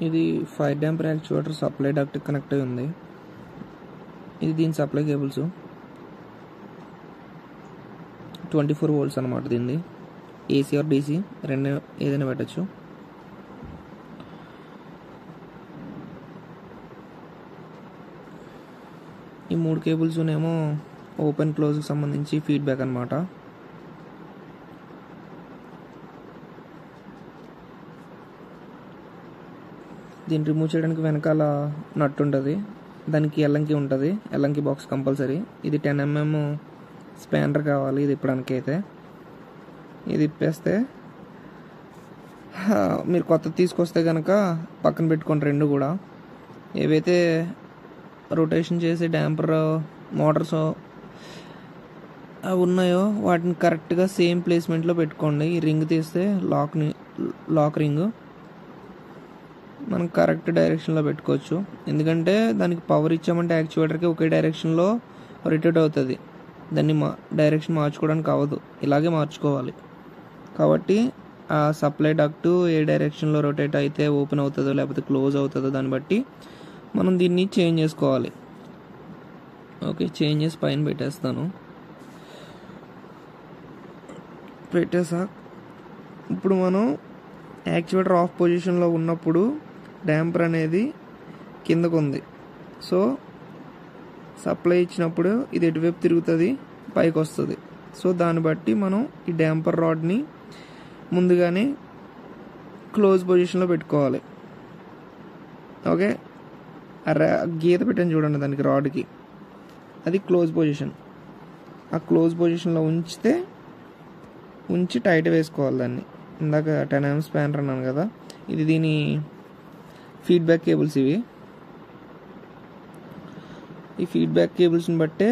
ఇది fire damper actuator supply duct connect అయి ఉంది. ఇది దీని సప్లై కేబుల్స్ 24 volts అన్నమాట. దీన్ని ఏసీ ఆర్ డీసీ రెండు ఏదైనా పెట్టచ్చు. ఈ 3 కేబుల్స్ ఏమో ఓపెన్ క్లోజ్కి సంబంధించి ఫీడ్బ్యాక్ అన్నమాట. దీన్ని రిమూవ్ చేయడానికి వెనకాల నట్ ఉంటుంది, దానికి ఎల్లంకి ఉంటుంది, ఎల్లంకి బాక్స్ కంపల్సరీ. ఇది 10 mm స్పానర్ కావాలి ఇది ఇప్పడానికి. అయితే ఇది ఇప్పేస్తే మీరు కొత్తది తీసుకొస్తే కనుక పక్కన పెట్టుకోండి. రెండు కూడా ఏవైతే రొటేషన్ చేసి డాంపర్ మోటార్స్ అవి ఉన్నాయో వాటిని కరెక్ట్గా సేమ్ ప్లేస్మెంట్లో పెట్టుకోండి. ఈ రింగ్ తీస్తే లాక్ రింగ్ మనం కరెక్ట్ డైరెక్షన్లో పెట్టుకోవచ్చు. ఎందుకంటే దానికి పవర్ ఇచ్చామంటే యాక్చువేటర్కి ఒకే డైరెక్షన్లో రొటేట్ అవుతుంది, దాన్ని డైరెక్షన్ మార్చుకోవడానికి అవ్వదు, ఇలాగే మార్చుకోవాలి. కాబట్టి ఆ సప్లై డక్ట్ ఏ డైరెక్షన్లో రొటేట్ అయితే ఓపెన్ అవుతుందో లేకపోతే క్లోజ్ అవుతుందో దాన్ని బట్టి మనం దీన్ని చేంజ్ చేసుకోవాలి. ఓకే, చేంజ్ చేసి పైన పెట్టేస్తాను. పెట్టేసా ఇప్పుడు మనం యాక్చువేటర్ ఆఫ్ పొజిషన్లో ఉన్నప్పుడు డాంపర్ అనేది కిందకు ఉంది. సో సప్లై ఇచ్చినప్పుడు ఇది ఎటువైపు తిరుగుతుంది, పైకి వస్తుంది. సో దాన్ని బట్టి మనం ఈ డాంపర్ రాడ్ని ముందుగానే క్లోజ్ పొజిషన్లో పెట్టుకోవాలి. ఓకే, గీత పెట్టని చూడండి దానికి రాడ్కి, అది క్లోజ్ పొజిషన్. ఆ క్లోజ్ పొజిషన్లో ఉంచి టైట్ వేసుకోవాలి దాన్ని. ఇందాక 10 mm స్పానర్ అన్నాను కదా, ఇది దీని ఫీడ్బ్యాక్ కేబుల్స్ ఇవి. ఈ ఫీడ్బ్యాక్ కేబుల్స్ని బట్టే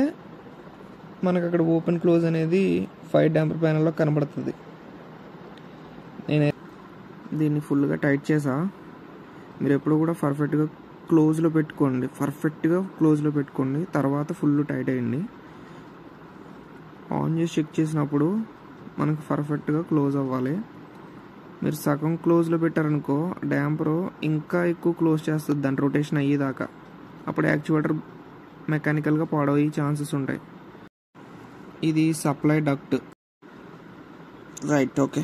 మనకు అక్కడ ఓపెన్ క్లోజ్ అనేది ఫైర్ డాంపర్ ప్యానల్లో కనబడుతుంది. నేను దీన్ని ఫుల్గా టైట్ చేసా. మీరు ఎప్పుడు కూడా పర్ఫెక్ట్గా క్లోజ్లో పెట్టుకోండి, తర్వాత ఫుల్ టైట్ అయ్యండి. ఆన్ చేసి చెక్ చేసినప్పుడు మనకు పర్ఫెక్ట్గా క్లోజ్ అవ్వాలి. మీరు సగం క్లోజ్లో పెట్టారనుకో డాంపర్ ఇంకా ఎక్కువ క్లోజ్ చేస్తుంది దాని రొటేషన్ అయ్యేదాకా. అప్పుడు యాక్చువేటర్ మెకానికల్గా పాడయ్యే ఛాన్సెస్ ఉంటాయి. ఇది సప్లై డక్ట్ రైట్. ఓకే.